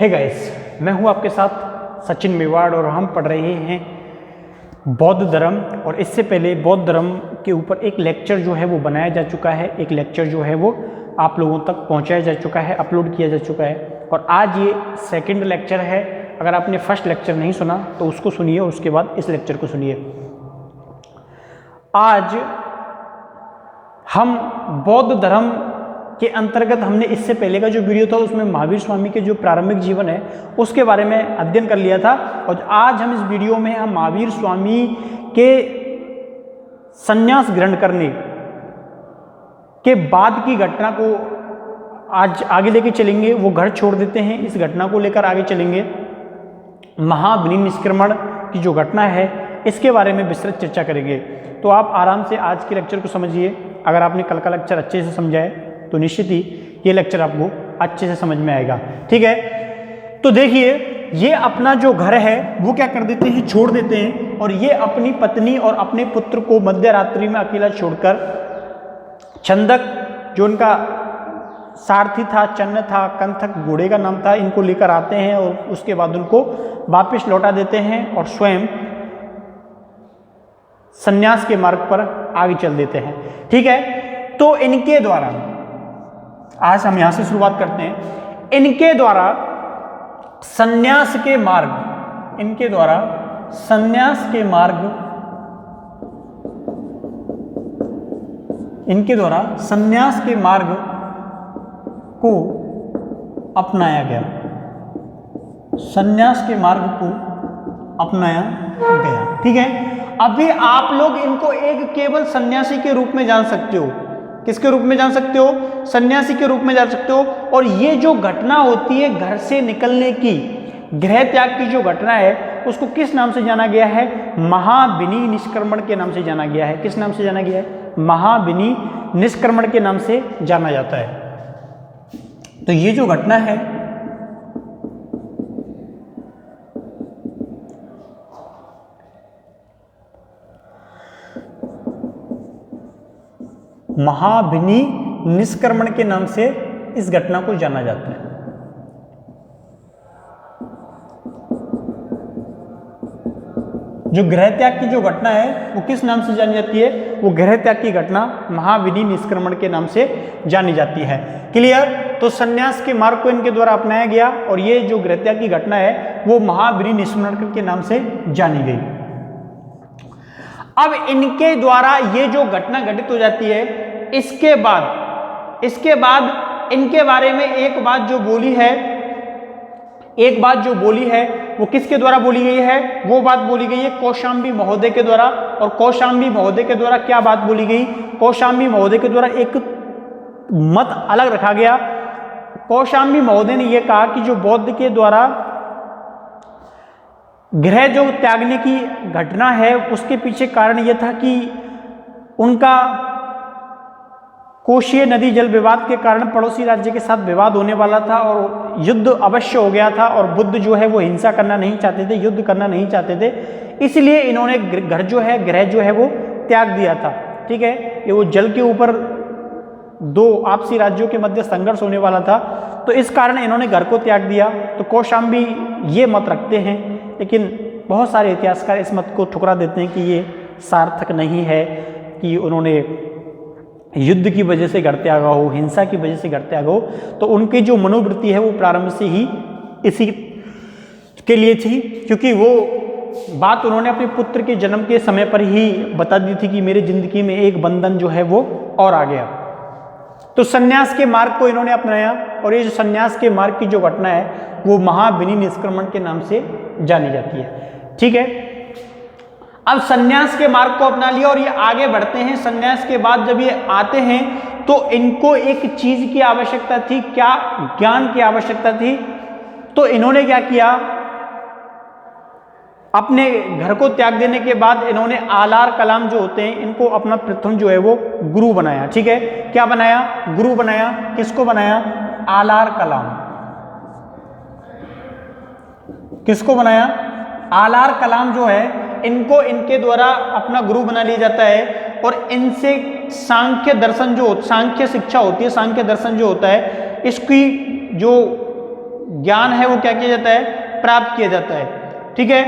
Hey guys, मैं हूं आपके साथ सचिन मेवाड़ और हम पढ़ रहे हैं बौद्ध धर्म। और इससे पहले बौद्ध धर्म के ऊपर एक लेक्चर जो है वो बनाया जा चुका है, एक लेक्चर जो है वो आप लोगों तक पहुंचाया जा चुका है, अपलोड किया जा चुका है। और आज ये सेकंड लेक्चर है। अगर आपने फर्स्ट लेक्चर नहीं सुना तो उसको सुनिए और उसके बाद इस लेक्चर को सुनिए। आज हम बौद्ध धर्म के अंतर्गत हमने इससे पहले का जो वीडियो था उसमें महावीर स्वामी के जो प्रारंभिक जीवन है उसके बारे में अध्ययन कर लिया था। और आज हम इस वीडियो में हम महावीर स्वामी के संन्यास ग्रहण करने के बाद की घटना को आज आगे लेके चलेंगे। वो घर छोड़ देते हैं, इस घटना को लेकर आगे चलेंगे। महाविनिष्क्रमण की जो घटना है इसके बारे में विस्तृत चर्चा करेंगे। तो आप आराम से आज के लेक्चर को समझिए। अगर आपने कल का लेक्चर अच्छे से समझा है तो निश्चित ही ये लेक्चर आपको अच्छे से समझ में आएगा। ठीक है, तो देखिए, ये अपना जो घर है वो क्या कर देते हैं, छोड़ देते हैं। और ये अपनी पत्नी और अपने पुत्र को मध्य रात्रि में अकेला छोड़कर चंदक, जो उनका सारथी था, चन्न था, कंथक घोड़े का नाम था, इनको लेकर आते हैं और उसके बाद उनको वापस लौटा देते हैं और स्वयं संन्यास के मार्ग पर आगे चल देते हैं। ठीक है, तो इनके द्वारा आज हम यहां से शुरुआत करते हैं। इनके द्वारा संन्यास के मार्ग, इनके द्वारा संन्यास के मार्ग, इनके द्वारा संन्यास के मार्ग को अपनाया गया, संन्यास के मार्ग को अपनाया गया। ठीक है, अभी आप लोग इनको एक केवल सन्यासी के रूप में जान सकते हो। किसके रूप में जान सकते हो? सन्यासी के रूप में जान सकते हो। और ये जो घटना होती है घर से निकलने की, गृह त्याग की जो घटना है, उसको किस नाम से जाना गया है? महाविनिष्क्रमण के नाम से जाना गया है। किस नाम से जाना गया है? महाविनिष्क्रमण के नाम से जाना जाता है। तो ये जो घटना है महाविनिष्क्रमण के नाम से इस घटना को जाना जाता है। जो गृह त्याग की जो घटना है वो किस नाम से जानी जाती है? वो गृह त्याग की घटना महाविनिष्क्रमण के नाम से जानी जाती है। क्लियर? तो संन्यास के मार्ग को इनके द्वारा अपनाया गया और ये जो गृह त्याग की घटना है वो महाविनिष्क्रमण के नाम से जानी गई। अब इनके द्वारा ये जो घटना घटित हो जाती है, इसके बाद इनके बारे में एक बात जो बोली है वो किसके द्वारा बोली गई है? वो बात बोली गई है कौशाम्बी महोदय के द्वारा। और कौशाम्बी महोदय के द्वारा क्या बात बोली गई? कौशाम्बी महोदय के द्वारा एक मत अलग रखा गया। कौशाम्बी महोदय ने यह कहा कि जो बौद्ध के द्वारा गृह जो त्यागने की घटना है उसके पीछे कारण यह था कि उनका कोशीय नदी जल विवाद के कारण पड़ोसी राज्य के साथ विवाद होने वाला था और युद्ध अवश्य हो गया था। और बुद्ध जो है वो हिंसा करना नहीं चाहते थे, युद्ध करना नहीं चाहते थे, इसलिए इन्होंने घर जो है, गृह जो है वो त्याग दिया था। ठीक है, ये वो जल के ऊपर दो आपसी राज्यों के मध्य संघर्ष होने वाला था, तो इस कारण इन्होंने घर को त्याग दिया। तो कौशाम्बी ये मत रखते हैं, लेकिन बहुत सारे इतिहासकार इस मत को ठुकरा देते हैं कि ये सार्थक नहीं है कि उन्होंने युद्ध की वजह से घर त्यागा हो, हिंसा की वजह से घर त्यागा हो। तो उनकी जो मनोवृत्ति है वो प्रारंभ से ही इसी के लिए थी, क्योंकि वो बात उन्होंने अपने पुत्र के जन्म के समय पर ही बता दी थी कि मेरी जिंदगी में एक बंधन जो है वो और आ गया। तो संन्यास के मार्ग को इन्होंने अपनाया और ये जो संन्यास के मार्ग की जो घटना है वो महाविनिष्क्रमण के नाम से जानी जाती है। ठीक है, अब संन्यास के मार्ग को अपना लिया और ये आगे बढ़ते हैं। संन्यास के बाद जब ये आते हैं तो इनको एक चीज की आवश्यकता थी। क्या? ज्ञान की आवश्यकता थी। तो इन्होंने क्या किया? अपने घर को त्याग देने के बाद इन्होंने आलार कलाम जो होते हैं इनको अपना प्रथम जो है वो गुरु बनाया। ठीक है, क्या बनाया? गुरु बनाया। किसको बनाया? आलार कलाम। किसको बनाया? आलार कलाम जो है इनको इनके द्वारा अपना गुरु बना लिया जाता है और इनसे सांख्य दर्शन जो सांख्य शिक्षा होती है, सांख्य दर्शन जो होता है, इसकी जो ज्ञान है वो क्या किया जाता है, प्राप्त किया जाता है। ठीक है,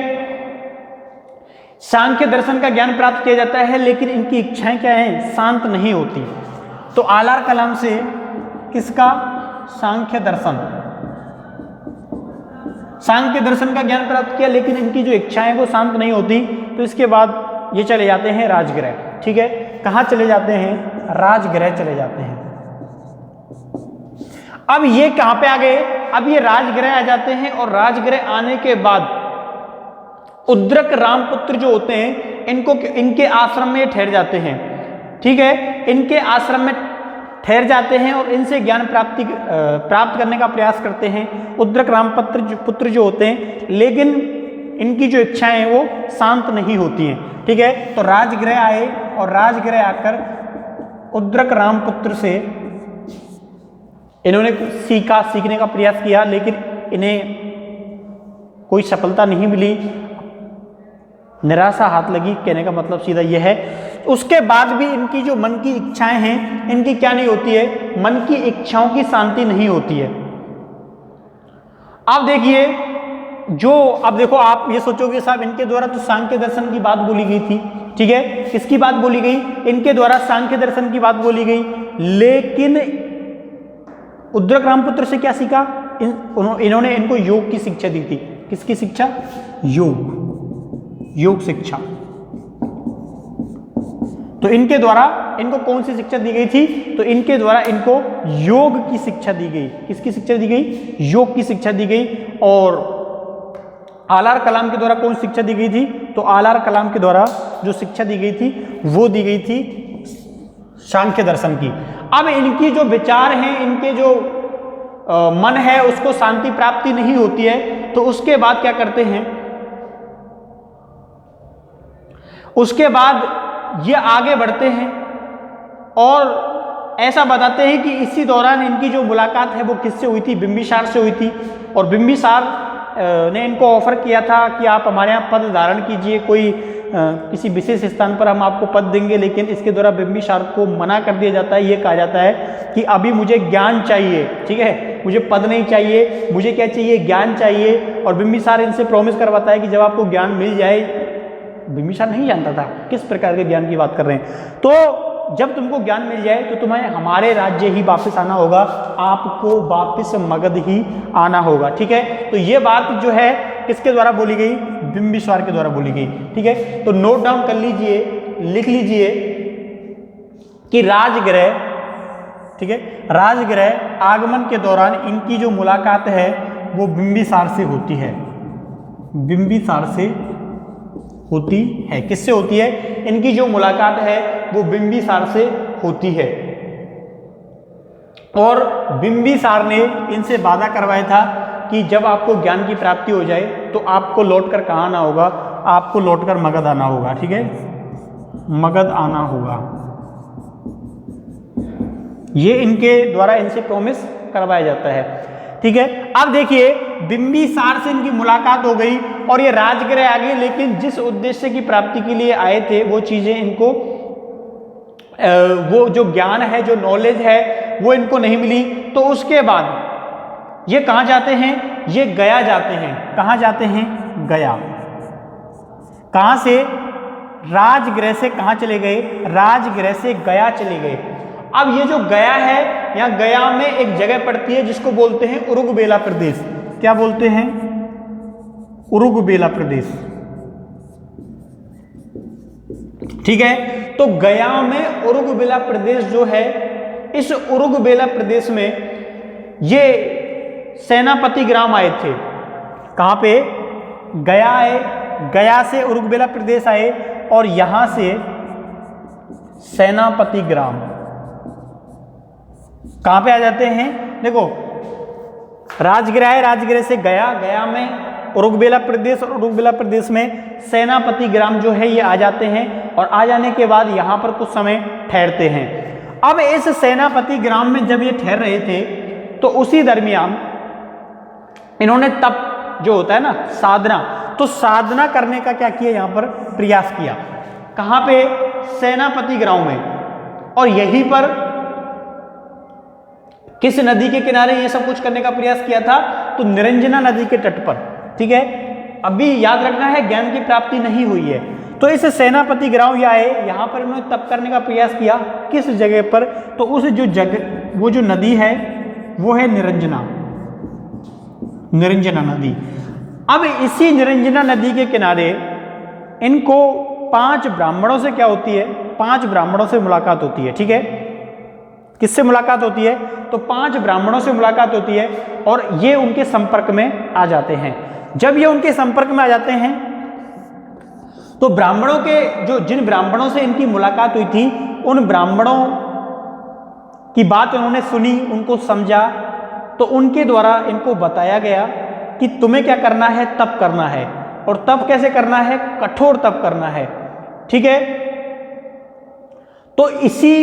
सांख्य दर्शन का ज्ञान प्राप्त किया जाता है, लेकिन इनकी इच्छाएं क्या हैं, शांत नहीं होती। तो आलार कलाम से किसका, सांख्य दर्शन, सांख्य दर्शन का ज्ञान प्राप्त किया, लेकिन इनकी जो इच्छाएं वो शांत नहीं होती। तो इसके बाद ये चले जाते हैं राजगृह। ठीक है, कहाँ चले जाते हैं, राजगृह चले जाते हैं। अब ये कहां पे आ गए, अब ये राजगृह आ जाते हैं, और राजगृह आने के बाद उद्रक रामपुत्र जो होते हैं इनको, इनके आश्रम में ठहर जाते हैं। ठीक है, इनके आश्रम में ठहर जाते हैं और इनसे ज्ञान प्राप्त करने का प्रयास करते हैं उद्रक पुत्र जो होते हैं, लेकिन इनकी जो इच्छाएं हैं वो शांत नहीं होती हैं। ठीक है, तो राजगृह आए और राजगृह आकर उद्रक रामपुत्र से इन्होंने सीखने का प्रयास किया, लेकिन इन्हें कोई सफलता नहीं मिली, निराशा हाथ लगी। कहने का मतलब सीधा यह है। उसके बाद भी इनकी जो मन की इच्छाएं हैं, इनकी क्या नहीं होती है, मन की इच्छाओं की शांति नहीं होती है। अब देखिए, जो अब देखो आप ये सोचोगे साहब इनके द्वारा तो सांख्य दर्शन की बात बोली गई थी। ठीक है, किसकी बात बोली गई, इनके द्वारा सांख्य दर्शन की बात बोली गई, लेकिन उद्रक रामपुत्र से क्या सीखा, इन्होंने इनको योग की शिक्षा दी थी। किसकी शिक्षा, योग शिक्षा। तो इनके द्वारा इनको कौन सी शिक्षा दी गई थी, तो इनके द्वारा इनको योग की शिक्षा दी गई। किसकी शिक्षा दी गई, योग की शिक्षा दी गई। और आलार कलाम के द्वारा कौन शिक्षा दी गई थी, तो आलार कलाम के द्वारा जो शिक्षा दी गई थी वो दी गई थी सांख्य दर्शन की। अब इनकी जो विचार हैं, इनके जो मन है उसको शांति प्राप्ति नहीं होती है, तो उसके बाद क्या करते हैं, उसके बाद ये आगे बढ़ते हैं और ऐसा बताते हैं कि इसी दौरान इनकी जो मुलाकात है वो किससे हुई थी, बिंबिसार से हुई थी। और बिंबिसार ने इनको ऑफर किया था कि आप हमारे यहाँ पद धारण कीजिए, कोई किसी विशेष स्थान पर हम आपको पद देंगे, लेकिन इसके द्वारा बिंबिसार को मना कर दिया जाता है। ये कहा जाता है कि अभी मुझे ज्ञान चाहिए। ठीक है, मुझे पद नहीं चाहिए, मुझे क्या चाहिए, ज्ञान चाहिए। और बिंबिसार इनसे प्रॉमिस करवाता है कि जब आपको ज्ञान मिल जाए, बिंबिसार नहीं जानता था किस प्रकार के ज्ञान की बात कर रहे हैं, तो जब तुमको ज्ञान मिल जाए तो तुम्हें हमारे राज्य ही वापस आना होगा, आपको वापस मगध ही आना होगा। ठीक है, तो ये बात जो है किसके द्वारा बोली गई, बिंबिसार के द्वारा बोली गई। ठीक है, तो नोट डाउन कर लीजिए, लिख लीजिए कि राजगृह, ठीक है, राजगृह आगमन के दौरान इनकी जो मुलाकात है वो बिंबिसार से होती है। बिंबिसार से होती है, किससे होती है, इनकी जो मुलाकात है वो बिंबिसार से होती है। और बिंबिसार ने इनसे वादा करवाया था कि जब आपको ज्ञान की प्राप्ति हो जाए तो आपको लौटकर कहाँ आना होगा, आपको लौटकर मगध आना होगा। ठीक है, मगध आना होगा, ये इनके द्वारा इनसे प्रॉमिस करवाया जाता है। ठीक है, अब देखिए बिंबिसार से इनकी मुलाकात हो गई और ये राजगृह आ गए, लेकिन जिस उद्देश्य की प्राप्ति के लिए आए थे वो चीजें इनको, वो जो ज्ञान है, जो नॉलेज है वो इनको नहीं मिली। तो उसके बाद ये कहाँ जाते हैं, ये गया जाते हैं। कहाँ जाते हैं, गया। कहाँ से, राजगृह से कहाँ चले गए, राजगृह से गया चले गए। अब ये जो गया है, यहाँ गया में एक जगह पड़ती है जिसको बोलते हैं उरुगबेला प्रदेश। क्या बोलते हैं, उरुगबेला प्रदेश। ठीक है, तो गया में उरुगबेला प्रदेश जो है, इस उरुगबेला प्रदेश में ये सेनापति ग्राम आए थे। कहाँ पे, गया आए, गया से उरुगबेला प्रदेश आए और यहां से सेनापति ग्राम कहां पे आ जाते हैं। देखो राजगृह है, राजगृह से गया, गया में उरुगबेला प्रदेश और उरुगबेला प्रदेश में सेनापति ग्राम जो है ये आ जाते हैं। और आ जाने के बाद यहाँ पर कुछ समय ठहरते हैं। अब इस सेनापति ग्राम में जब ये ठहर रहे थे तो उसी दरमियान इन्होंने तप जो होता है ना, साधना, तो साधना करने का क्या किया, यहाँ पर प्रयास किया। कहाँ पे, सेनापति ग्राम में। और यहीं पर किस नदी के किनारे ये सब कुछ करने का प्रयास किया था, तो निरंजना नदी के तट पर, ठीक है। अभी याद रखना है ज्ञान की प्राप्ति नहीं हुई है। तो इस सेनापति ग्राम ये आए, यहाँ पर उन्होंने तप करने का प्रयास किया। किस जगह पर? तो उस जो जगह, वो जो नदी है वो है निरंजना, निरंजना नदी। अब इसी निरंजना नदी के किनारे इनको 5 ब्राह्मणों से क्या होती है? 5 ब्राह्मणों से मुलाकात होती है, ठीक है। किससे मुलाकात होती है? तो 5 ब्राह्मणों से मुलाकात होती है और ये उनके संपर्क में आ जाते हैं। जब ये उनके संपर्क में आ जाते हैं तो ब्राह्मणों के जिन ब्राह्मणों से इनकी मुलाकात हुई थी, उन ब्राह्मणों की बात उन्होंने सुनी, उनको समझा, तो उनके द्वारा इनको बताया गया कि तुम्हें क्या करना है? तप करना है। और तप कैसे करना है? कठोर तप करना है, ठीक है। तो इसी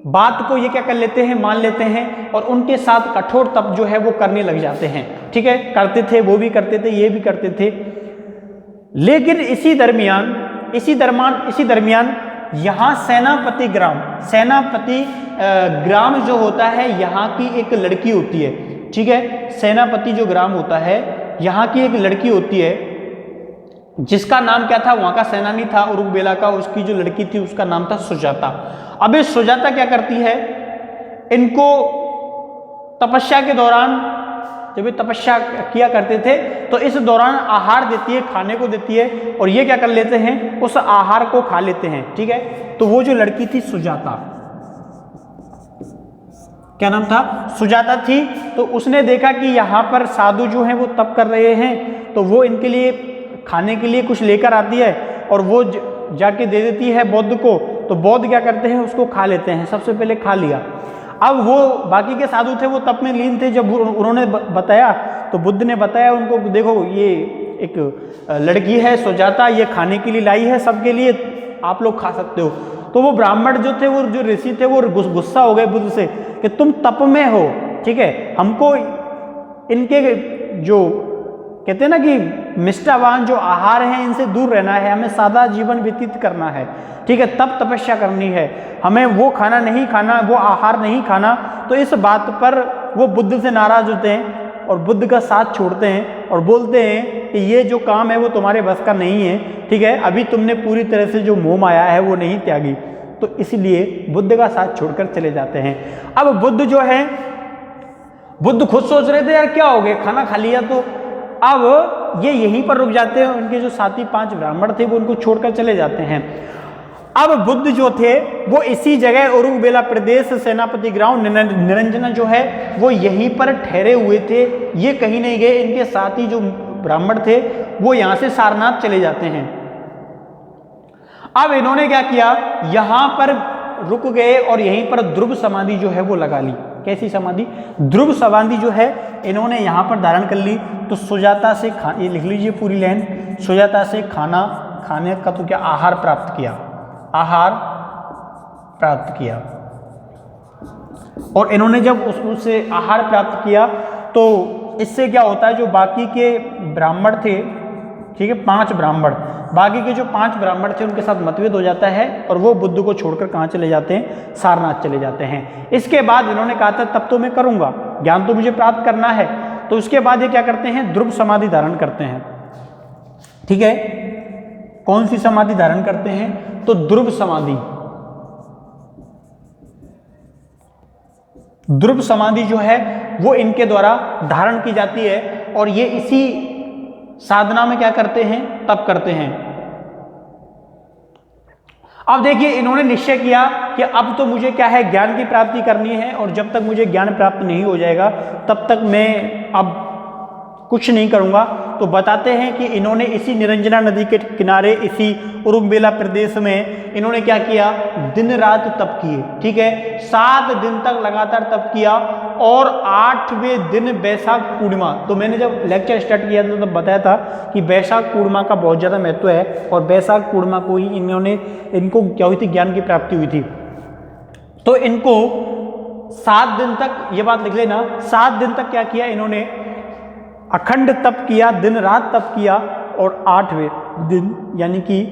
बात को ये क्या कर लेते हैं? मान लेते हैं और उनके साथ कठोर तप जो है वो करने लग जाते हैं, ठीक है। करते थे, वो भी करते थे, ये भी करते थे। लेकिन इसी दरमियान यहाँ सेनापति ग्राम जो होता है, यहाँ की एक लड़की होती है, ठीक है। सेनापति जो ग्राम होता है, यहाँ की एक लड़की होती है जिसका नाम क्या था? वहाँ का सेनानी था उरुकबेला का, उसकी जो लड़की थी उसका नाम था सुजाता। अब ये सुजाता क्या करती है? इनको तपस्या के दौरान, जब ये तपस्या किया करते थे तो इस दौरान आहार देती है, खाने को देती है, और ये क्या कर लेते हैं? उस आहार को खा लेते हैं, ठीक है। तो वो जो लड़की थी सुजाता, क्या नाम था? सुजाता थी। तो उसने देखा कि यहाँ पर साधु जो हैं वो तप कर रहे हैं, तो वो इनके लिए खाने के लिए कुछ लेकर आती है और वो जाके दे देती है बौद्ध को। तो बौद्ध क्या करते हैं? उसको खा लेते हैं। सबसे पहले खा लिया। अब वो बाकी के साधु थे, वो तप में लीन थे। जब उन्होंने बताया तो बुद्ध ने बताया उनको, देखो ये एक लड़की है सुजाता, ये खाने के लिए लाई है सबके लिए, आप लोग खा सकते हो। तो वो ब्राह्मण जो थे, वो जो ऋषि थे, वो गुस्सा हो गए बुद्ध से कि तुम तप में हो, ठीक है, हमको इनके जो कहते हैं ना कि मिष्टावान जो आहार हैं इनसे दूर रहना है, हमें सादा जीवन व्यतीत करना है, ठीक है, तप तपस्या करनी है, हमें वो खाना नहीं खाना, वो आहार नहीं खाना। तो इस बात पर वो बुद्ध से नाराज होते हैं और बुद्ध का साथ छोड़ते हैं और बोलते हैं कि ये जो काम है वो तुम्हारे बस का नहीं है, ठीक है, अभी तुमने पूरी तरह से जो मोह माया है वो नहीं त्यागी। तो इसलिए बुद्ध का साथ छोड़कर चले जाते हैं। अब बुद्ध जो है, बुद्ध खुद सोच रहे थे यार क्या हो गया, खाना खा लिया। तो अब ये यहीं पर रुक जाते हैं, उनके जो साथी 5 ब्राह्मण थे वो उनको छोड़कर चले जाते हैं। अब बुद्ध जो थे वो इसी जगह उरुकबेला प्रदेश सेनापति ग्राम निरंजना जो है वो यहीं पर ठहरे हुए थे, ये कहीं नहीं गए। इनके साथी जो ब्राह्मण थे वो यहाँ से सारनाथ चले जाते हैं। अब इन्होंने क्या किया, यहाँ पर रुक गए और यहीं पर ध्रुव समाधि जो है वो लगा ली। कैसी समाधि? ध्रुव समाधि जो है इन्होंने यहाँ पर धारण कर ली। तो सुजाता से ये लिख लीजिए पूरी लाइन, सुजाता से खाने का तो क्या आहार प्राप्त किया, आहार प्राप्त किया। और इन्होंने जब उससे आहार प्राप्त किया तो इससे क्या होता है, जो बाकी के ब्राह्मण थे, ठीक है, 5 ब्राह्मण, बाकी के जो 5 ब्राह्मण थे उनके साथ मतभेद हो जाता है और वो बुद्ध को छोड़कर कहाँ चले जाते हैं? सारनाथ चले जाते हैं। इसके बाद इन्होंने कहा था तब तो मैं करूँगा, ज्ञान तो मुझे प्राप्त करना है। तो उसके बाद ये क्या करते हैं? ध्रुव समाधि धारण करते हैं, ठीक है। कौन सी समाधि धारण करते हैं? तो ध्रुव समाधि। ध्रुव समाधि जो है वो इनके द्वारा धारण की जाती है और ये इसी साधना में क्या करते हैं? तप करते हैं। अब देखिए इन्होंने निश्चय किया कि अब तो मुझे क्या है, ज्ञान की प्राप्ति करनी है और जब तक मुझे ज्ञान प्राप्त नहीं हो जाएगा तब तक मैं अब कुछ नहीं करूंगा। तो बताते हैं कि इन्होंने इसी निरंजना नदी के किनारे, इसी उरुकबेला प्रदेश में इन्होंने क्या किया? दिन रात तप किए, ठीक है, 7 दिन तक लगातार तप किया। और 8वें दिन वैशाख पूर्णिमा, तो मैंने जब लेक्चर स्टार्ट किया था तब बताया था कि वैशाख पूर्णिमा का बहुत ज़्यादा महत्व है और वैशाख पूर्णिमा को ही इनको क्या हुई थी? ज्ञान की प्राप्ति हुई थी। तो इनको 7 दिन तक, ये बात लिख लेना, 7 दिन तक क्या किया इन्होंने? अखंड तप किया, दिन रात तप किया। और 8वें दिन यानी कि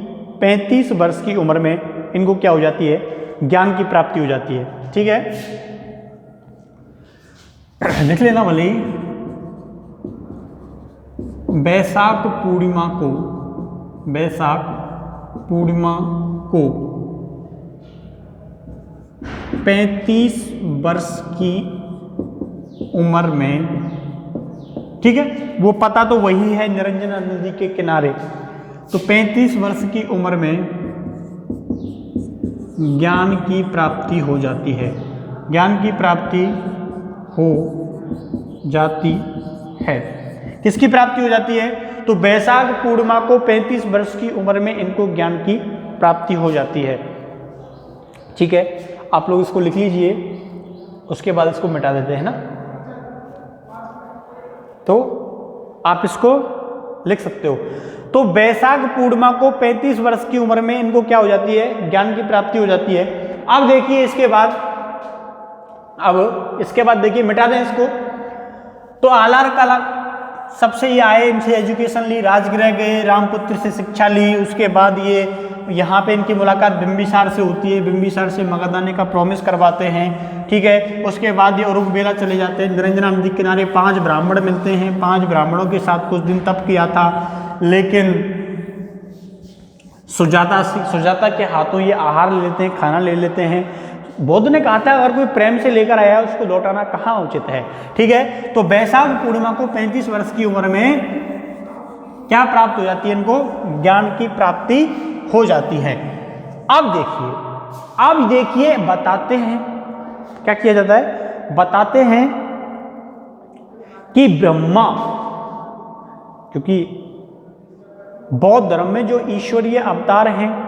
35 वर्ष की उम्र में इनको क्या हो जाती है? ज्ञान की प्राप्ति हो जाती है, ठीक है। लिख लेना भले ही बैसाख पूर्णिमा को, बैसाख पूर्णिमा को 35 वर्ष की उम्र में, ठीक है, वो पता तो वही है, निरंजना नदी के किनारे, तो 35 वर्ष की उम्र में ज्ञान की प्राप्ति हो जाती है, ज्ञान की प्राप्ति हो जाती है। किसकी प्राप्ति हो जाती है? तो बैसाख पूर्णिमा को 35 वर्ष की उम्र में इनको ज्ञान की प्राप्ति हो जाती है। ठीक है, आप लोग इसको लिख लीजिए, उसके बाद इसको मिटा देते हैं ना, तो आप इसको लिख सकते हो। तो बैसाख पूर्णिमा को 35 वर्ष की उम्र में इनको क्या हो जाती है? ज्ञान की प्राप्ति हो जाती है। अब देखिए इसके बाद, अब इसके बाद देखिए, मिटा दें इसको। तो आलार काला सबसे ये आए, इनसे एजुकेशन ली, राजगृह गए, रामपुत्र से शिक्षा ली, उसके बाद ये यहाँ पे इनकी मुलाकात बिंबिसार से होती है, बिंबिसार से मगध आने का प्रॉमिस करवाते हैं। ठीक है, उसके बाद ये उरुकबेला चले जाते हैं, निरंजना नदी के किनारे 5 ब्राह्मण मिलते हैं, 5 ब्राह्मणों के साथ कुछ दिन तप किया था, लेकिन सुजाता के हाथों ये आहार ले लेते हैं, खाना ले लेते हैं। बुद्ध ने कहा था अगर कोई प्रेम से लेकर आया उसको लौटाना कहाँ उचित है। ठीक है, तो बैसाख पूर्णिमा को 35 वर्ष की उम्र में क्या प्राप्त हो जाती है? इनको ज्ञान की प्राप्ति हो जाती है। अब देखिए बताते हैं क्या किया जाता है। बताते हैं कि ब्रह्मा, क्योंकि बौद्ध धर्म में जो ईश्वरीय अवतार हैं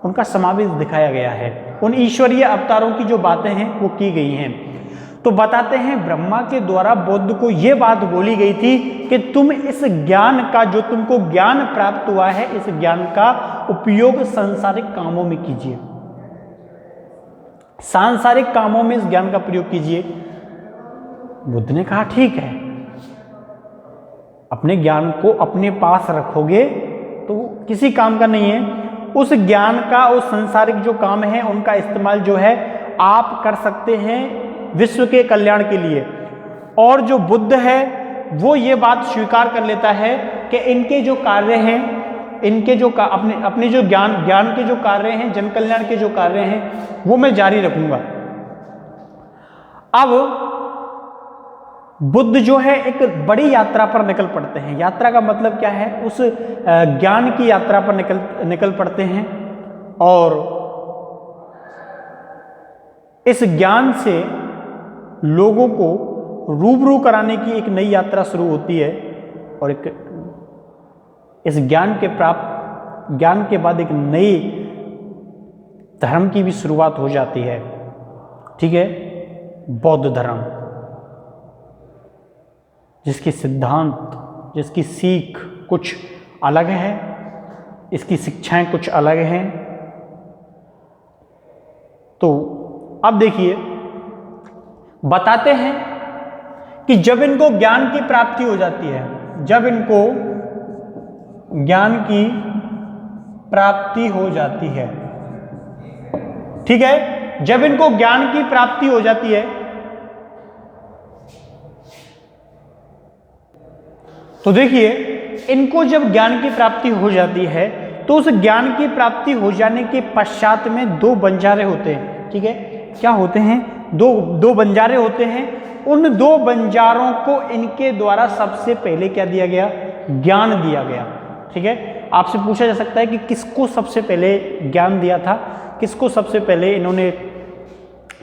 उनका समावेश दिखाया गया है, उन ईश्वरीय अवतारों की जो बातें हैं वो की गई हैं। तो बताते हैं ब्रह्मा के द्वारा बुद्ध को ये बात बोली गई थी कि तुम इस ज्ञान का, जो तुमको ज्ञान प्राप्त हुआ है, इस ज्ञान का उपयोग सांसारिक कामों में कीजिए, सांसारिक कामों में इस ज्ञान का प्रयोग कीजिए। बुद्ध ने कहा ठीक है, अपने ज्ञान को अपने पास रखोगे तो किसी काम का नहीं है। उस ज्ञान का, उस संसारिक जो काम है उनका इस्तेमाल जो है आप कर सकते हैं विश्व के कल्याण के लिए। और जो बुद्ध है वो ये बात स्वीकार कर लेता है कि इनके जो कार्य हैं, इनके जो अपने जो ज्ञान के जो कार्य हैं, जन कल्याण के जो कार्य हैं, वो मैं जारी रखूंगा। अब बुद्ध जो है एक बड़ी यात्रा पर निकल पड़ते हैं। यात्रा का मतलब क्या है? उस ज्ञान की यात्रा पर निकल पड़ते हैं, और इस ज्ञान से लोगों को रूबरू कराने की एक नई यात्रा शुरू होती है। और इस ज्ञान के बाद एक नई धर्म की भी शुरुआत हो जाती है। ठीक है, बौद्ध धर्म, जिसके सिद्धांत, जिसकी सीख कुछ अलग है, इसकी शिक्षाएं कुछ अलग हैं। तो अब देखिए बताते हैं कि जब इनको ज्ञान की प्राप्ति हो जाती है, जब इनको ज्ञान की प्राप्ति हो जाती है, ठीक है, जब इनको ज्ञान की प्राप्ति हो जाती है तो देखिए इनको जब ज्ञान की प्राप्ति हो जाती है तो उस ज्ञान की प्राप्ति हो जाने के पश्चात में 2 बंजारे होते हैं। ठीक है, क्या होते हैं? दो बंजारे होते हैं। उन 2 बंजारों को इनके द्वारा सबसे पहले क्या दिया गया? ज्ञान दिया गया। ठीक है, आपसे पूछा जा सकता है कि किसको सबसे पहले ज्ञान दिया था, किसको सबसे पहले इन्होंने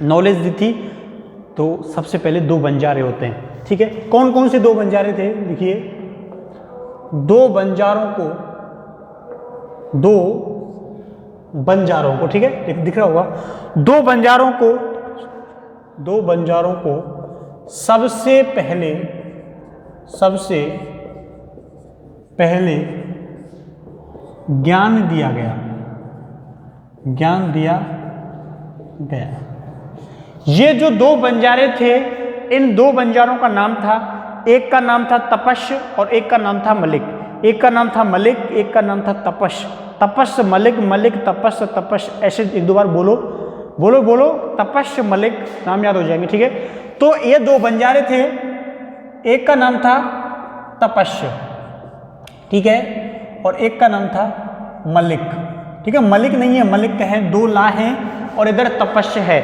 नॉलेज दी थी? तो सबसे पहले 2 बंजारे होते हैं। ठीक है, कौन कौन से 2 बंजारे थे? लिखिए, 2 बंजारों को, ठीक है, दिख रहा होगा, 2 बंजारों को सबसे पहले ज्ञान दिया गया। ये जो 2 बंजारे थे, इन 2 बंजारों का नाम था, एक का नाम था तपस्य और एक का नाम था मलिक। एक का नाम था मलिक, एक का नाम था तपस्य। तपस्य मलिक, मलिक तपस्य, तपस्य, ऐसे 1-2 बार बोलो, तपस्य मलिक, नाम याद हो जाएंगे। ठीक है, तो ये 2 बंजारे थे, एक का नाम था तपस्य ठीक है, और एक का नाम था मलिक। ठीक है, मलिक नहीं है, मलिक है, दो ला हैं, और इधर तपस्य है।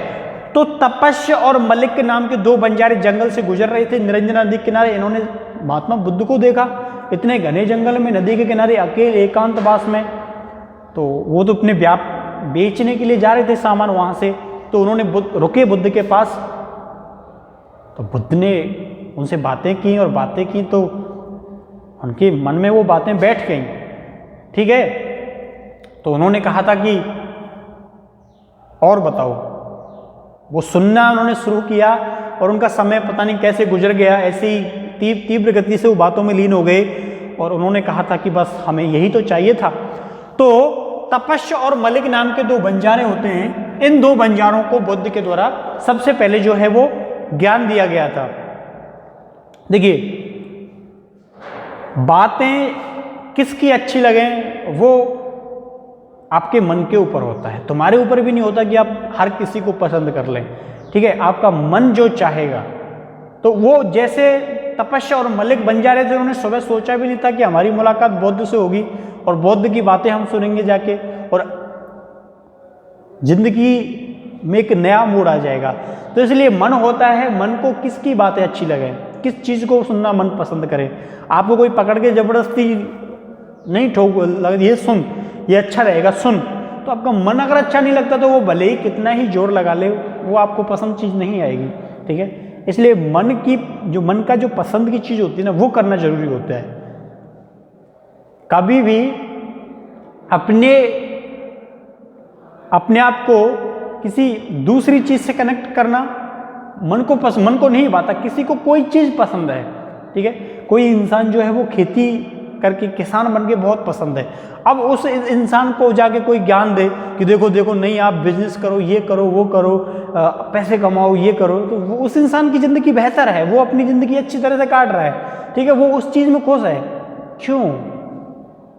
तो तपस्य और मलिक के नाम के दो बंजारे जंगल से गुजर रहे थे निरंजना नदी के किनारे। इन्होंने महात्मा बुद्ध को देखा इतने घने जंगल में, नदी के किनारे अकेले एकांतवास में। तो वो तो अपने बेचने के लिए जा रहे थे सामान वहां से, तो उन्होंने रुके बुद्ध के पास। तो बुद्ध ने उनसे बातें की, और बातें की तो उनके मन में वो बातें बैठ गई। ठीक है, तो उन्होंने कहा था कि और बताओ। वो सुनना उन्होंने शुरू किया, और उनका समय पता नहीं कैसे गुजर गया, ऐसी तीव्र गति से वो बातों में लीन हो गए। और उन्होंने कहा था कि बस हमें यही तो चाहिए था। तो तपस्य और मलिक नाम के दो बंजारे होते हैं। इन दो बंजारों को बुद्ध के द्वारा सबसे पहले जो है वो ज्ञान दिया गया था। देखिए, बातें किसकी अच्छी लगे वो आपके मन के ऊपर होता है, तुम्हारे ऊपर भी नहीं होता कि आप हर किसी को पसंद कर लें। ठीक है, आपका मन जो चाहेगा। तो वो जैसे तपस्या और मलिक बन जा रहे थे, उन्होंने सुबह सोचा भी नहीं था कि हमारी मुलाकात बौद्ध से होगी और बौद्ध की बातें हम सुनेंगे जाके, और जिंदगी में एक नया मूड आ जाएगा। तो इसलिए मन होता है, मन को किसकी बातें अच्छी लगे, किस चीज़ को सुनना मन पसंद करे। आपको कोई पकड़ के जबरदस्ती नहीं ठोक लग, ये सुन, ये अच्छा रहेगा सुन, तो आपका मन अगर अच्छा नहीं लगता तो वो भले ही कितना ही जोर लगा ले, वो आपको पसंद चीज़ नहीं आएगी। ठीक है, इसलिए मन का जो पसंद की चीज़ होती है ना, वो करना जरूरी होता है। कभी भी अपने आप को किसी दूसरी चीज़ से कनेक्ट करना, मन को नहीं बाता। किसी को कोई चीज़ पसंद है, ठीक है, कोई इंसान जो है वो खेती करके किसान बन के बहुत पसंद है। अब उस इंसान को जाके कोई ज्ञान दे कि देखो देखो नहीं आप बिजनेस करो, ये करो, वो करो, पैसे कमाओ, ये करो, तो वो उस इंसान की ज़िंदगी बेहतर है, वो अपनी ज़िंदगी अच्छी तरह से काट रहा है। ठीक है, वो उस चीज़ में खुश है, क्यों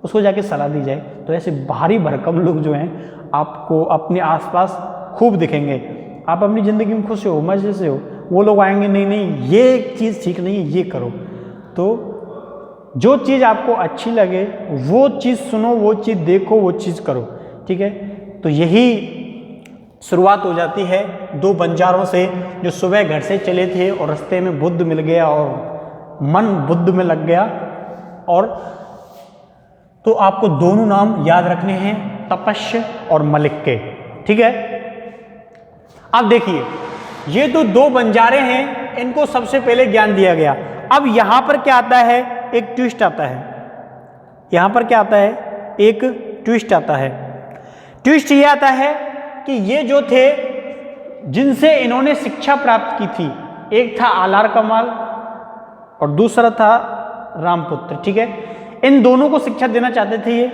उसको जाके सलाह दी जाए। तो ऐसे भारी भरकम लोग जो हैं आपको अपने आसपास खूब दिखेंगे। आप अपनी ज़िंदगी में खुश हो, मजे से हो, वो लोग आएंगे नहीं नहीं ये चीज़ ठीक नहीं है, ये करो। तो जो चीज़ आपको अच्छी लगे वो चीज़ सुनो, वो चीज़ देखो, वो चीज़ करो। ठीक है, तो यही शुरुआत हो जाती है दो बंजारों से जो सुबह घर से चले थे और रास्ते में बुद्ध मिल गया और मन बुद्ध में लग गया। और तो आपको दोनों नाम याद रखने हैं, तपस्य और मलिक के। ठीक है, अब देखिए ये तो दो बंजारे हैं, इनको सबसे पहले ज्ञान दिया गया। अब यहां पर क्या आता है, एक ट्विस्ट आता है। यहां पर क्या आता है, एक ट्विस्ट आता है। ट्विस्ट ये आता है कि ये जो थे जिनसे इन्होंने शिक्षा प्राप्त की थी, एक था आलार कमाल और दूसरा था रामपुत्र। ठीक है, इन दोनों को शिक्षा देना चाहते थे ये,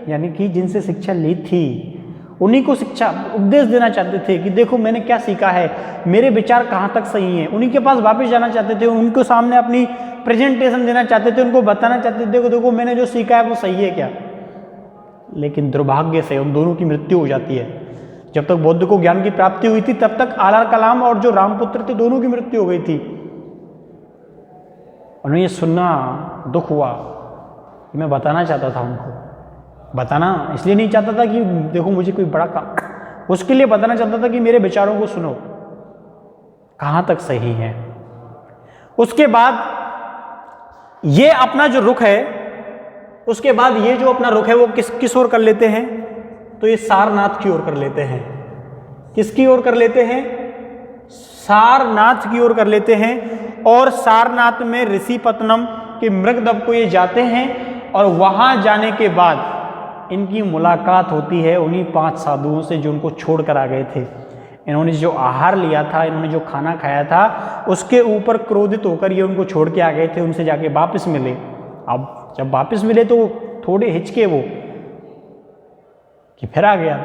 यानी कि जिनसे शिक्षा ली थी उन्हीं को शिक्षा उपदेश देना चाहते थे कि देखो मैंने क्या सीखा है, मेरे विचार कहाँ तक सही हैं। उन्हीं के पास वापस जाना चाहते थे, उनको सामने अपनी प्रेजेंटेशन देना चाहते थे, उनको बताना चाहते थे देखो देखो मैंने जो सीखा है वो सही है क्या। लेकिन दुर्भाग्य से उन दोनों की मृत्यु हो जाती है। जब तक बुद्ध को ज्ञान की प्राप्ति हुई थी तब तक आलार कलाम और जो रामपुत्र थे दोनों की मृत्यु हो गई थी। उन्हें ये सुनना दुख हुआ। मैं बताना चाहता था उनको, बताना इसलिए नहीं चाहता था कि देखो मुझे कोई बड़ा काम, उसके लिए बताना चाहता था कि मेरे विचारों को सुनो कहाँ तक सही है। उसके बाद ये अपना जो रुख है, उसके बाद ये जो अपना रुख है वो किस ओर कर लेते हैं, तो ये सारनाथ की ओर कर लेते हैं। किसकी ओर कर लेते हैं, सारनाथ की ओर कर लेते हैं। और सारनाथ में ऋषिपत्तनम के मृगदब को ये जाते हैं और वहां जाने के बाद इनकी मुलाकात होती है उन्हीं 5 साधुओं से जो उनको छोड़ कर आ गए थे। इन्होंने जो आहार लिया था, इन्होंने जो खाना खाया था, उसके ऊपर क्रोधित होकर ये उनको छोड़ के आ गए थे। उनसे जाके वापस मिले। अब जब वापस मिले तो थोड़े हिचके वो कि फिर आ गया,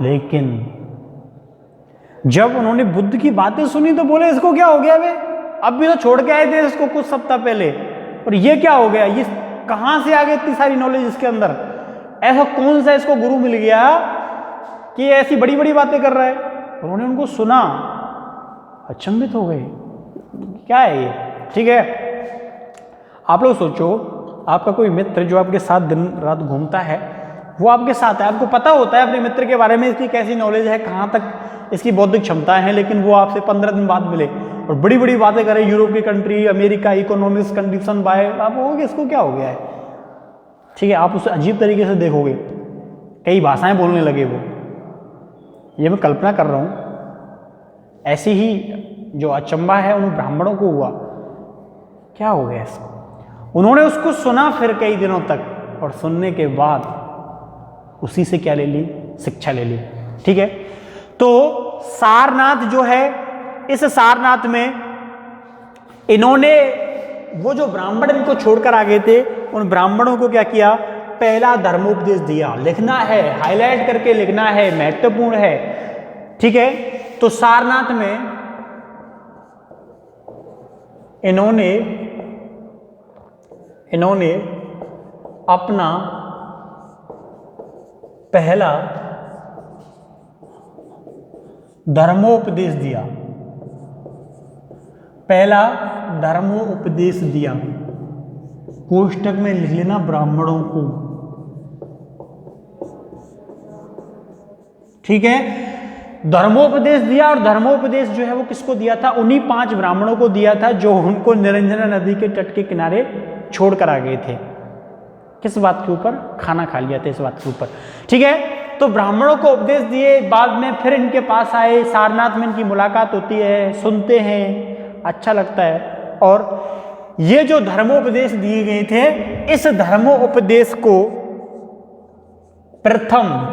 लेकिन जब उन्होंने बुद्ध की बातें सुनी तो बोले इसको क्या हो गया, वे अब भी तो छोड़ के आए थे इसको कुछ सप्ताह पहले, और ये क्या हो गया, ये कहां से आ गई इतनी सारी नॉलेज इसके अंदर, ऐसा कौन सा इसको गुरु मिल गया कि ऐसी बड़ी बड़ी बातें कर रहा है। उन्होंने उनको सुना, अचंभित हो गए, क्या है ये, ठीक है। आप लोग सोचो, आपका कोई मित्र जो आपके साथ दिन रात घूमता है, वो आपके साथ है, आपको पता होता है अपने मित्र के बारे में, इसकी कैसी नॉलेज है, कहाँ तक इसकी बौद्धिक क्षमता है, लेकिन वो आपसे 15 दिन बाद मिले और बड़ी बड़ी बातें करे, यूरोप की country, America, economics condition bye, आप कहोगे इसको क्या हो गया है, ठीक है। आप उसे अजीब तरीके से देखोगे, कई भाषाएं बोलने लगे वो, ये मैं कल्पना कर रहा हूँ। ऐसी ही जो अचंबा है उन ब्राह्मणों को हुआ, क्या हो गया इसको। उन्होंने उसको सुना फिर कई दिनों तक, और सुनने के बाद उसी से क्या ले ली, शिक्षा ले ली, ठीक है। तो सारनाथ जो है, इस सारनाथ में इन्होंने वो जो ब्राह्मण इनको छोड़कर आ गए थे, उन ब्राह्मणों को क्या किया, पहला धर्मोपदेश दिया। लिखना है, हाईलाइट करके लिखना है, महत्वपूर्ण है, ठीक है। तो सारनाथ में इन्होंने अपना पहला धर्मोपदेश दिया, पहला धर्मोपदेश दिया। कोष्टक में लिख लेना ब्राह्मणों को, ठीक है। धर्मोपदेश दिया, और धर्मोपदेश जो है वो किसको दिया था, उन्हीं 5 ब्राह्मणों को दिया था जो उनको निरंजना नदी के तट के किनारे छोड़कर आ गए थे। किस बात के ऊपर, खाना खा लिया था, इस बात के ऊपर, ठीक है। तो ब्राह्मणों को उपदेश दिए, बाद में फिर इनके पास आए, सारनाथ में इनकी मुलाकात होती है, सुनते हैं, अच्छा लगता है। और ये जो धर्मोपदेश दिए गए थे, इस धर्मोपदेश को प्रथम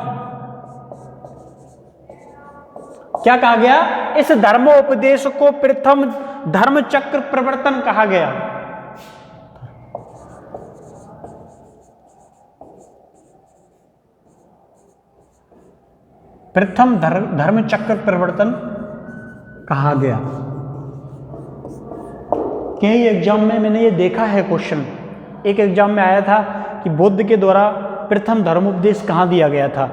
क्या कहा गया, इस धर्मोपदेश को प्रथम धर्मचक्र प्रवर्तन कहा गया। प्रथम धर्मचक्र प्रवर्तन कहा गया। कई एग्जाम में मैंने ये देखा है क्वेश्चन, एक एग्जाम में आया था कि बुद्ध के द्वारा प्रथम धर्मोपदेश कहाँ दिया गया था।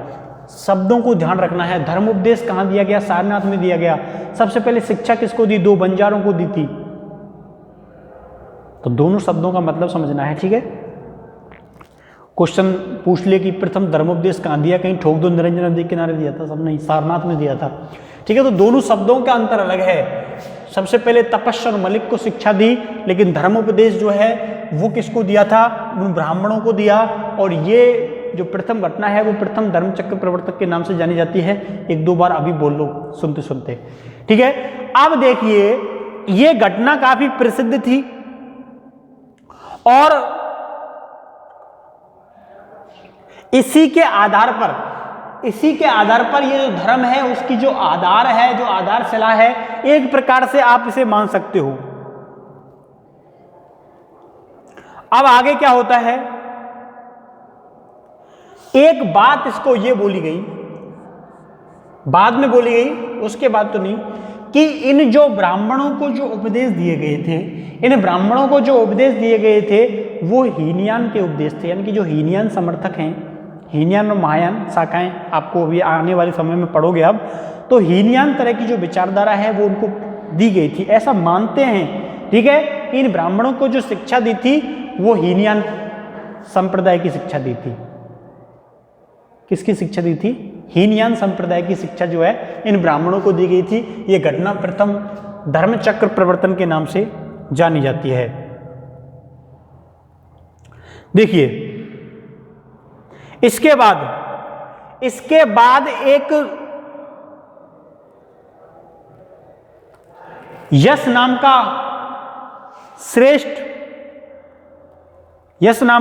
शब्दों को ध्यान रखना है, धर्मोपदेश कहाँ दिया गया, सारनाथ में दिया गया। सबसे पहले शिक्षा किसको दी, 2 बंजारों को दी थी। तो दोनों शब्दों का मतलब समझना है, ठीक है। क्वेश्चन पूछ ले कि प्रथम धर्मोपदेश कहाँ दिया, कहीं ठोक दो निरंजन नदी किनारे दिया था, सब नहीं, सारनाथ में दिया था, ठीक है। तो दोनों शब्दों का अंतर अलग है। सबसे पहले तपस्या और मलिक को शिक्षा दी, लेकिन धर्मोपदेश जो है वो किसको दिया था, उन ब्राह्मणों को दिया। और ये जो प्रथम घटना है वो प्रथम धर्मचक्र प्रवर्तक के नाम से जानी जाती है। 1-2 बार अभी बोल लो सुनते सुनते, ठीक है। अब देखिए, ये घटना काफी प्रसिद्ध थी, और इसी के आधार पर ये जो धर्म है उसकी जो आधार है, जो आधारशिला है, एक प्रकार से आप इसे मान सकते हो। अब आगे क्या होता है, एक बात इसको ये बोली गई, बाद में बोली गई, उसके बाद तो नहीं, कि इन जो ब्राह्मणों को जो उपदेश दिए गए थे, इन ब्राह्मणों को जो उपदेश दिए गए थे वो हीनयान के उपदेश थे। यानी कि जो हीनयान समर्थक हैं, हीनयान और महायान शाखाएं आपको अभी आने वाले समय में पढ़ोगे अब, तो हीनयान तरह की जो विचारधारा है वो उनको दी गई थी, ऐसा मानते हैं, ठीक है। इन ब्राह्मणों को जो शिक्षा दी थी वो हीनयान संप्रदाय की शिक्षा दी थी। किसकी शिक्षा दी थी, हीनयान संप्रदाय की शिक्षा जो है इन ब्राह्मणों को दी गई थी। ये घटना प्रथम धर्मचक्र प्रवर्तन के नाम से जानी जाती है। देखिए, इसके बाद एक यश नाम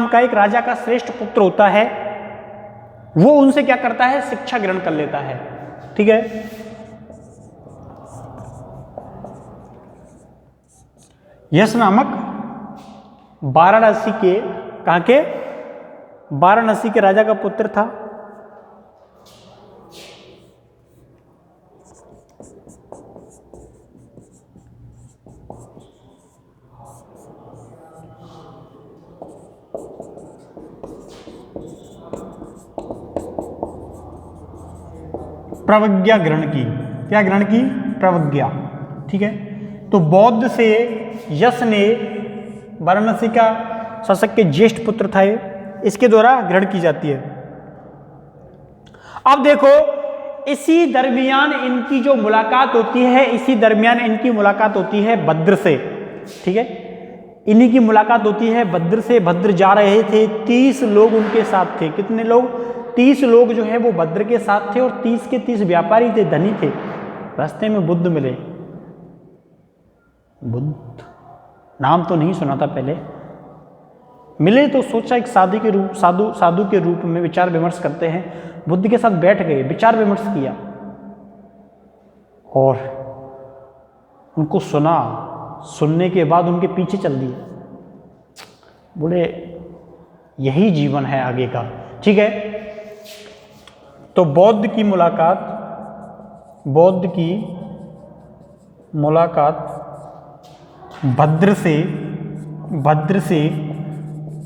का एक राजा का श्रेष्ठ पुत्र होता है। वो उनसे क्या करता है, शिक्षा ग्रहण कर लेता है, ठीक है। यश नामक वाराणसी के, कहां के, वाराणसी के राजा का पुत्र था। प्रवज्ञा ग्रहण की, क्या ग्रहण की, प्रवज्ञा, ठीक है। तो बौद्ध से यश ने, वाराणसी का शासक के ज्येष्ठ पुत्र था ये, इसके द्वारा ग्रहण की जाती है। अब देखो इसी दरमियान इनकी जो मुलाकात होती है, इसी दरमियान इनकी मुलाकात होती है भद्र से, ठीक है, इन्हीं की मुलाकात होती है भद्र से। भद्र जा रहे थे, 30 लोग उनके साथ थे। कितने लोग? 30 लोग जो है वो भद्र के साथ थे, और 30 के 30 व्यापारी थे, धनी थे। रास्ते में बुद्ध मिले। बुद्ध नाम तो नहीं सुना था पहले, मिले तो सोचा एक साधु के रूप में विचार विमर्श करते हैं। बुद्ध के साथ बैठ गए, विचार विमर्श किया और उनको सुना। सुनने के बाद उनके पीछे चल दिए, बोले यही जीवन है आगे का, ठीक है। तो बौद्ध की मुलाकात भद्र से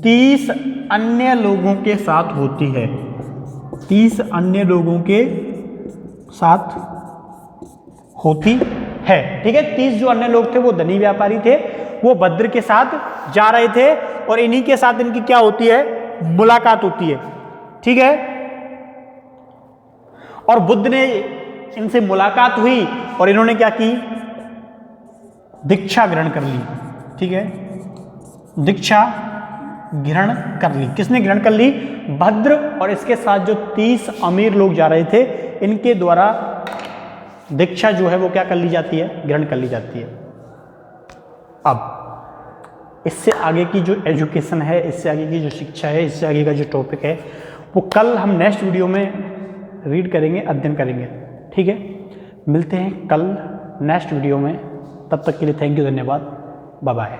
30 अन्य लोगों के साथ होती है। 30 अन्य लोगों के साथ होती है, ठीक है। 30 जो अन्य लोग थे वो धनी व्यापारी थे, वो भद्र के साथ जा रहे थे, और इन्हीं के साथ इनकी क्या होती है? मुलाकात होती है, ठीक है। और बुद्ध ने इनसे मुलाकात हुई और इन्होंने क्या की? दीक्षा ग्रहण कर ली, ठीक है। दीक्षा ग्रहण कर ली। किसने ग्रहण कर ली? भद्र, और इसके साथ जो 30 अमीर लोग जा रहे थे, इनके द्वारा दीक्षा जो है वो क्या कर ली जाती है? ग्रहण कर ली जाती है। अब इससे आगे की जो एजुकेशन है, इससे आगे की जो शिक्षा है, इससे आगे का जो टॉपिक है, वो कल हम नेक्स्ट वीडियो में रीड करेंगे, अध्ययन करेंगे, ठीक है। मिलते हैं कल नेक्स्ट वीडियो में, तब तक के लिए थैंक यू, धन्यवाद, बाय बाय।